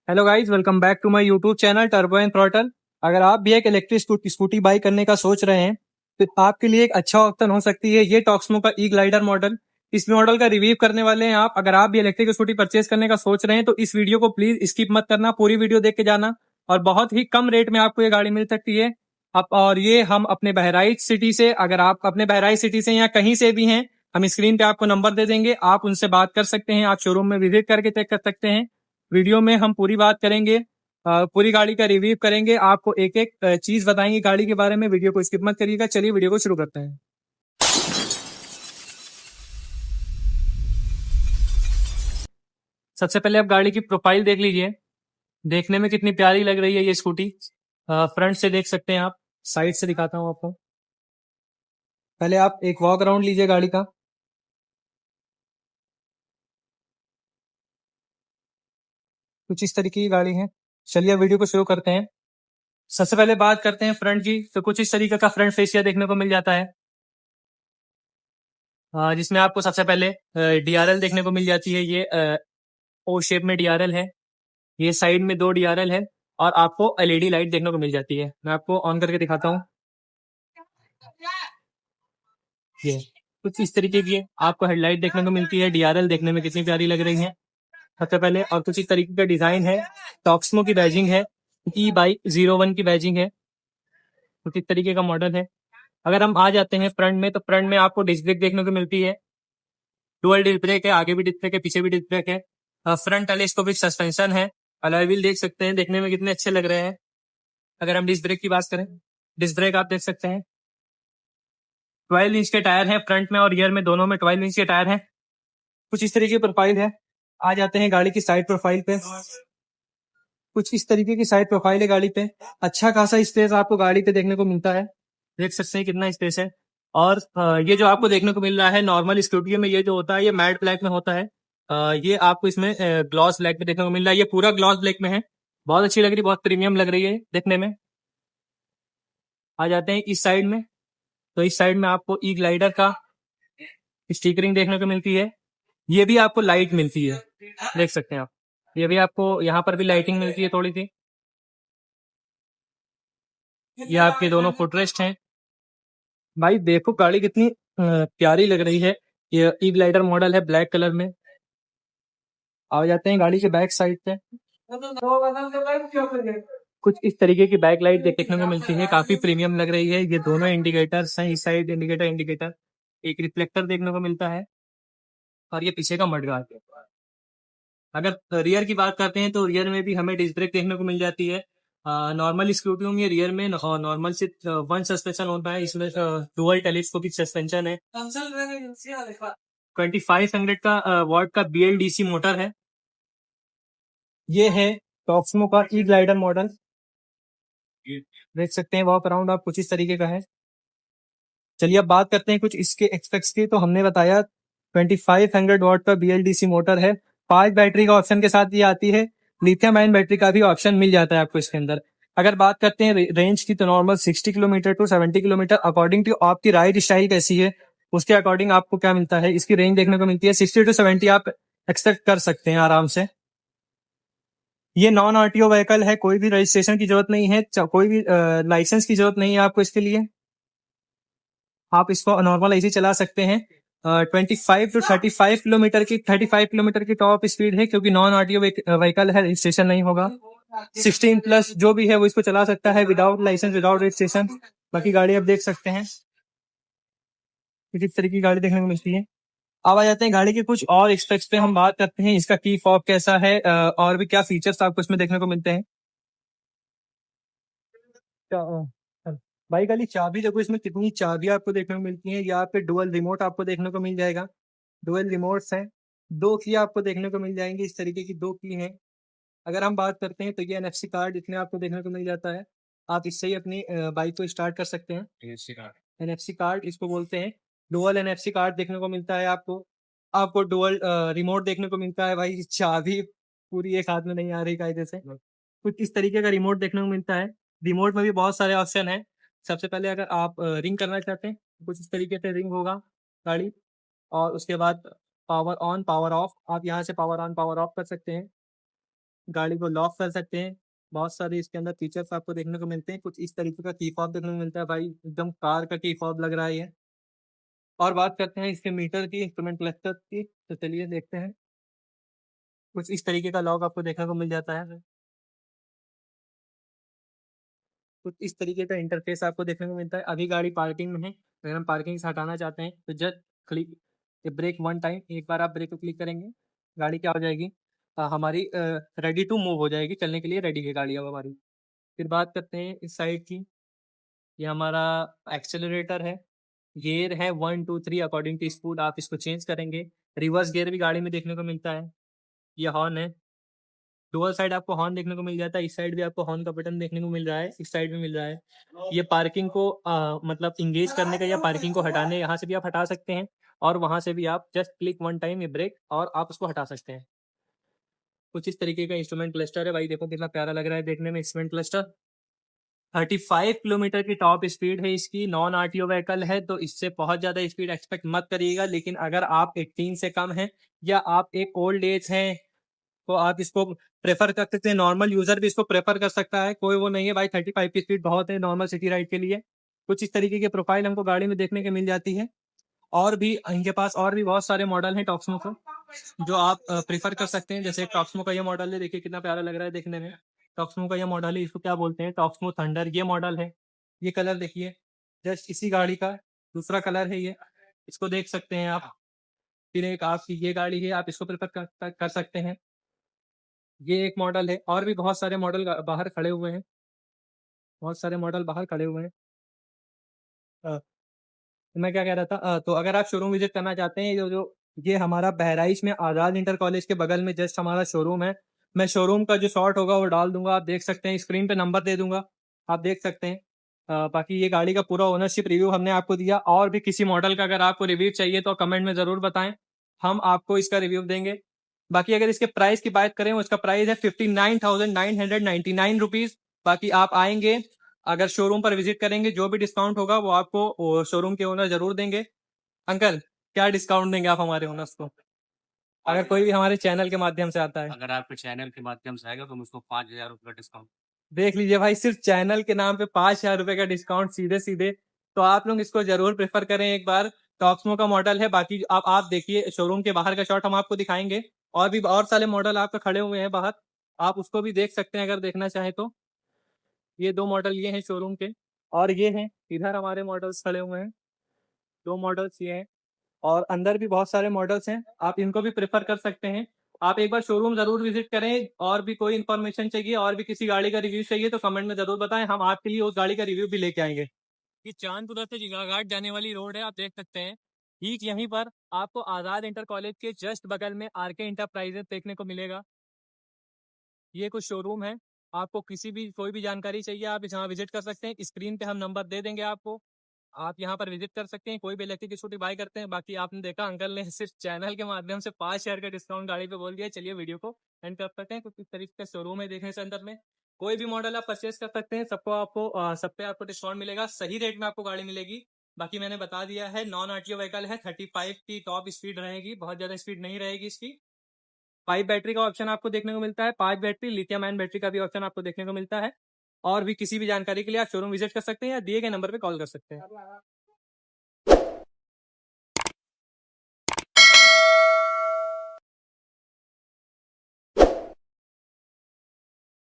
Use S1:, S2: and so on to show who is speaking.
S1: Hello guys, welcome back to my YouTube channel turbo and throttle. अगर आप भी एक इलेक्ट्रिक स्कूटी बाई करने का सोच रहे हैं तो आपके लिए एक अच्छा ऑप्शन हो सकती है ये टॉक्समो का ई ग्लाइडर मॉडल। इस मॉडल का रिव्यू करने वाले हैं आप। अगर आप भी इलेक्ट्रिक स्कूटी परचेज करने का सोच रहे हैं तो इस वीडियो को प्लीज स्किप मत करना, पूरी वीडियो देख के जाना। और बहुत ही कम रेट में आपको ये गाड़ी मिल सकती है। आप और ये हम अपने बहराइच सिटी से, अगर आप अपने बहराइच सिटी से या कहीं से भी हैं, हम स्क्रीन पे आपको नंबर दे देंगे, आप उनसे बात कर सकते हैं। आप शोरूम में विजिट करके चेक कर सकते हैं। वीडियो में हम पूरी बात करेंगे, पूरी गाड़ी का रिव्यू करेंगे, आपको एक एक चीज बताएंगे गाड़ी के बारे में। वीडियो को स्किप मत करिएगा। चलिए वीडियो को शुरू करते हैं। सबसे पहले आप गाड़ी की प्रोफाइल देख लीजिए। देखने में कितनी प्यारी लग रही है ये स्कूटी। फ्रंट से देख सकते हैं आप, साइड से दिखाता हूं आपको। पहले आप एक वॉक अराउंड लीजिए गाड़ी का। कुछ इस तरीके की गाड़ी है। चलिए वीडियो को शुरू करते हैं। सबसे पहले बात करते हैं फ्रंट की, तो कुछ इस तरीके का फ्रंट फेसिया देखने को मिल जाता है। जिसमें आपको सबसे पहले डीआरएल देखने को मिल जाती है। ये ओ शेप में डीआरएल है। ये साइड में दो डीआरएल है और आपको एलईडी लाइट देखने को मिल जाती है। मैं आपको ऑन करके दिखाता हूँ। ये कुछ इस तरीके की है। आपको हेडलाइट देखने को मिलती है। डीआरएल देखने में कितनी प्यारी लग रही है सबसे पहले। और कुछ इस तरीके का डिजाइन है। टॉक्समो की बैजिंग है। E/01 की बैजिंग है। कुछ इस तरीके का मॉडल है। अगर हम आ जाते हैं फ्रंट में, तो फ्रंट में आपको डिस्क ब्रेक देखने को मिलती है। डुअल डिस्क ब्रेक है, आगे भी डिस्क ब्रेक है, पीछे भी डिस्क ब्रेक है। फ्रंट टेलीस्कोपिक सस्पेंशन है। अलॉय व्हील देख सकते हैं, देखने में कितने अच्छे लग रहे हैं। अगर हम डिस्क ब्रेक की बात करें, डिस्क ब्रेक आप देख सकते हैं। 12 इंच के टायर हैं फ्रंट में और रियर में, दोनों में 12 इंच के टायर हैं। कुछ इस तरीके की प्रोफाइल है। आ जाते हैं गाड़ी की साइड प्रोफाइल पे। कुछ इस तरीके की साइड प्रोफाइल है गाड़ी पे। अच्छा खासा स्पेस आपको गाड़ी पे देखने को मिलता है। देख सकते हैं कितना स्पेस है। और ये जो आपको देखने को मिल रहा है नॉर्मल स्कूटी में, ये जो होता है ये मैट ब्लैक में होता है। ये आपको इसमें ग्लॉस ब्लैक में देखने को मिल रहा है। ये पूरा ग्लॉस ब्लैक में है। बहुत अच्छी लग रही है, बहुत प्रीमियम लग रही है देखने में। आ जाते हैं इस साइड में, तो इस साइड में आपको ई ग्लाइडर का स्टिकरिंग देखने को मिलती है। ये भी आपको लाइट मिलती है, देख सकते हैं आप। ये भी आपको यहाँ पर भी लाइटिंग मिलती है थोड़ी सी। ये आपके दोनों फुटरेस्ट हैं। भाई देखो गाड़ी कितनी प्यारी लग रही है। ये ई ग्लाइडर मॉडल है ब्लैक कलर में। आ जाते हैं गाड़ी के बैक साइड पे। कुछ इस तरीके की बैक लाइट देखने को मिलती है, काफी प्रीमियम लग रही है। ये दोनों इंडिकेटर्स हैं, इस साइड इंडिकेटर इंडिकेटर, एक रिफ्लेक्टर देखने को मिलता है। और ये पीछे का मडगार्ड है। अगर रियर की बात करते हैं तो रियर में भी हमें डिस्क ब्रेक देखने को मिल जाती है। नॉर्मल स्कूटियों में रियर में नॉर्मल से वन सस्पेंशन होता है, इसमें डुअल टेलीस्कोपिक सस्पेंशन है। 2500 का वॉट का BLDC मोटर है। ये है टॉक्समो का ई ग्लाइडर मॉडल। देख सकते हैं वॉक अराउंड आप, कुछ इस तरीके का है। चलिए अब बात करते हैं कुछ इसके एक्सपेक्ट्स की। तो हमने बताया 2500 वॉट का BLDC मोटर है। 5 बैटरी का ऑप्शन के साथ ये आती है। लिथियम आयन बैटरी का भी ऑप्शन मिल जाता है आपको इसके अंदर। अगर बात करते हैं रेंज की, तो normal 60 kilometre to 70 kilometre, according to आपकी राइड स्टाइल कैसी है उसके अकॉर्डिंग आपको क्या मिलता है। इसकी रेंज देखने को मिलती है 60 to 70 आप एक्सपेक्ट कर सकते हैं आराम से। ये नॉन आरटीओ व्हीकल है, कोई भी रजिस्ट्रेशन की जरूरत नहीं है, कोई भी लाइसेंस की जरूरत नहीं है आपको इसके लिए। आप इसको नॉर्मल ऐसे चला सकते हैं। 25 to 35 किलोमीटर की, 35 किलोमीटर की टॉप स्पीड है, क्योंकि नॉन आरटीओ व्हीकल है, रजिस्ट्रेशन नहीं होगा। 16+ जो भी है वो इसको चला सकता है विदाउट लाइसेंस, विदाउट रजिस्ट्रेशन। बाकी गाड़ी आप देख सकते हैं किस तरीके की गाड़ी देखने को मिलती है। अब आ जाते हैं गाड़ी के कुछ और स्पेक्स पे हम बात करते हैं। इसका की फॉब कैसा है, और भी क्या फीचर्स आपको इसमें देखने को मिलते हैं। भाई खाली चाबी देखो, इसमें कितनी चाबियां आपको देखने को मिलती हैं। यहाँ पे डुअल रिमोट आपको देखने को मिल जाएगा। डुअल रिमोट्स हैं। 2 की आपको देखने को मिल जाएंगी, इस तरीके की 2 की हैं। अगर हम बात करते हैं तो ये NFC कार्ड इसमें आपको देखने को मिल जाता है। आप इससे ही अपनी बाइक को स्टार्ट कर सकते हैं। NFC कार्ड इसको बोलते हैं। डुअल NFC कार्ड देखने को मिलता है आपको। आपको डुअल रिमोट देखने को मिलता है। भाई चाबी पूरी एक हाथ में नहीं आ रही कायदे से। कुछ इस तरीके का रिमोट देखने को मिलता है। रिमोट में भी बहुत सारे ऑप्शन हैं। सबसे पहले अगर आप रिंग करना चाहते हैं, तो कुछ इस तरीके से रिंग होगा गाड़ी। और उसके बाद पावर ऑन पावर ऑफ, आप यहाँ से पावर ऑन पावर ऑफ कर सकते हैं। गाड़ी को लॉक कर सकते हैं। बहुत सारे इसके अंदर फीचर्स आपको देखने को मिलते हैं। कुछ इस तरीके का की फॉब देखने को मिलता है भाई, एकदम कार का की फॉब लग रहा है ये। और बात करते हैं इसके मीटर की, इंस्ट्रूमेंट क्लस्टर की, तो चलिए देखते हैं। कुछ इस तरीके का लॉक आपको देखने को मिल जाता है। कुछ इस तरीके का इंटरफेस आपको देखने को मिलता है। अभी गाड़ी पार्किंग में है, अगर हम पार्किंग से हटाना चाहते हैं तो just click break one time, एक बार आप ब्रेक को क्लिक करेंगे, गाड़ी क्या हो जाएगी, हमारी रेडी टू मूव हो जाएगी, चलने के लिए रेडी है गाड़ी अब हमारी। फिर बात करते हैं इस साइड की, ये हमारा एक्सेलरेटर है, गियर है 1 2 3 अकॉर्डिंग टू स्पीड आप इसको चेंज करेंगे। रिवर्स गियर भी गाड़ी में देखने को मिलता है। ये हॉर्न है, डुअल साइड आपको हॉर्न देखने को मिल जाता है। इस साइड भी आपको हॉर्न का बटन देखने को मिल रहा है, इस साइड भी मिल रहा है। ये पार्किंग को मतलब इंगेज करने का या पार्किंग को हटाने, यहाँ से भी आप हटा सकते हैं और वहां से भी आप जस्ट क्लिक वन टाइम ये ब्रेक और आप उसको हटा सकते हैं। कुछ इस तरीके का इंस्ट्रूमेंट क्लस्टर है भाई, देखो कितना प्यारा लग रहा है देखने में इंस्ट्रूमेंट क्लस्टर। 35 किलोमीटर की टॉप स्पीड है इसकी, नॉन आरटीओ व्हीकल है तो इससे बहुत ज़्यादा स्पीड एक्सपेक्ट मत करिएगा। लेकिन अगर आप 18 से कम हैं या आप एक ओल्ड एज हैं तो आप इसको प्रेफर कर सकते हैं। नॉर्मल यूजर भी इसको प्रेफर कर सकता है, कोई वो नहीं है भाई। 35 की स्पीड बहुत है नॉर्मल सिटी राइड के लिए। कुछ इस तरीके के प्रोफाइल हमको गाड़ी में देखने को मिल जाती है। और भी इनके पास और भी बहुत सारे मॉडल हैं टॉक्समो को, जो आप प्रेफर कर सकते हैं। जैसे टॉक्समो का ये मॉडल है, देखिए कितना प्यारा लग रहा है देखने में। टॉक्समो का ये मॉडल है, इसको क्या बोलते हैं, टॉक्समो थंडर ये मॉडल है। ये कलर देखिए, जस्ट इसी गाड़ी का दूसरा कलर है ये, इसको देख सकते हैं आप। फिर एक आपकी ये गाड़ी है, आप इसको प्रेफर कर सकते हैं। ये एक मॉडल है, और भी बहुत सारे मॉडल बाहर खड़े हुए हैं, बहुत सारे मॉडल बाहर खड़े हुए हैं। अ, मैं क्या कह रहा था, तो अगर आप शोरूम विजिट करना चाहते हैं, जो जो ये हमारा बहराइच में आज़ाद इंटर कॉलेज के बगल में जस्ट हमारा शोरूम है। मैं शोरूम का जो शॉट होगा वो डाल दूंगा, आप देख सकते हैं, स्क्रीन पे नंबर दे दूंगा, आप देख सकते हैं। बाकी ये गाड़ी का पूरा ओनरशिप रिव्यू हमने आपको दिया। और भी किसी मॉडल का अगर आपको रिव्यू चाहिए तो कमेंट में ज़रूर बताएं, हम आपको इसका रिव्यू देंगे। बाकी अगर इसके प्राइस की बात करें, उसका प्राइस है 59,999 रुपीज़। बाकी आप आएंगे, अगर शोरूम पर विजिट करेंगे, जो भी डिस्काउंट होगा वो आपको शोरूम के ओनर जरूर देंगे। अंकल, क्या डिस्काउंट देंगे आप हमारे ओनर्स को, अगर कोई भी हमारे चैनल के माध्यम से आता है?
S2: अगर आपके चैनल के माध्यम से आएगा तो हम उसको 5,000 रुपये का डिस्काउंट।
S1: देख लीजिए भाई, सिर्फ चैनल के नाम पे 5,000 रुपए का डिस्काउंट सीधे सीधे। तो आप लोग इसको जरूर प्रेफर करें एक बार। टॉक्समो का मॉडल है, बाकी आप देखिए शोरूम के बाहर का शॉट हम आपको दिखाएंगे। और भी और सारे मॉडल आपके खड़े हुए हैं बाहर, आप उसको भी देख सकते हैं अगर देखना चाहें तो। ये दो मॉडल ये हैं शोरूम के, और ये हैं इधर हमारे मॉडल्स खड़े हुए हैं, दो मॉडल्स ये हैं। और अंदर भी बहुत सारे मॉडल्स हैं, आप इनको भी प्रेफर कर सकते हैं। आप एक बार शोरूम जरूर विजिट करें। और भी कोई इन्फॉर्मेशन चाहिए और भी किसी गाड़ी का रिव्यू चाहिए तो कमेंट में जरूर बताएं, हम आपके लिए उस गाड़ी का रिव्यू भी लेके आएंगे। ये चांदपुरा से जिगाघाट जाने वाली रोड है, आप देख सकते हैं। ठीक यहीं पर आपको आजाद इंटर कॉलेज के जस्ट बगल में आरके इंटरप्राइजेस देखने को मिलेगा। ये कुछ शोरूम है, आपको किसी भी कोई भी जानकारी चाहिए आप यहाँ विजिट कर सकते हैं। स्क्रीन पे हम नंबर दे देंगे आपको, आप यहाँ पर विजिट कर सकते हैं, कोई भी इलेक्ट्रिक स्कूटी बाय करते हैं। बाकी आपने देखा अंकल ने सिर्फ चैनल के माध्यम से 5,000 का डिस्काउंट गाड़ी पे बोल दिया। चलिए वीडियो को एंड कर सकते हैं। कुछ इस तरीके का शोरूम है देखने से अंदर में, कोई भी मॉडल आप परचेज कर सकते हैं, सब पे आपको डिस्काउंट मिलेगा, सही रेट में आपको गाड़ी मिलेगी। बाकी मैंने बता दिया है, नॉन आरटीओ व्हीकल है, 35 की टॉप स्पीड रहेगी, बहुत ज्यादा स्पीड नहीं रहेगी इसकी। 5 बैटरी का ऑप्शन आपको देखने को मिलता है, 5 बैटरी लिथियम आयन बैटरी का भी ऑप्शन आपको देखने को मिलता है। और भी किसी भी जानकारी के लिए आप शोरूम विजिट कर सकते हैं या दिए गए नंबर पे कॉल कर सकते हैं।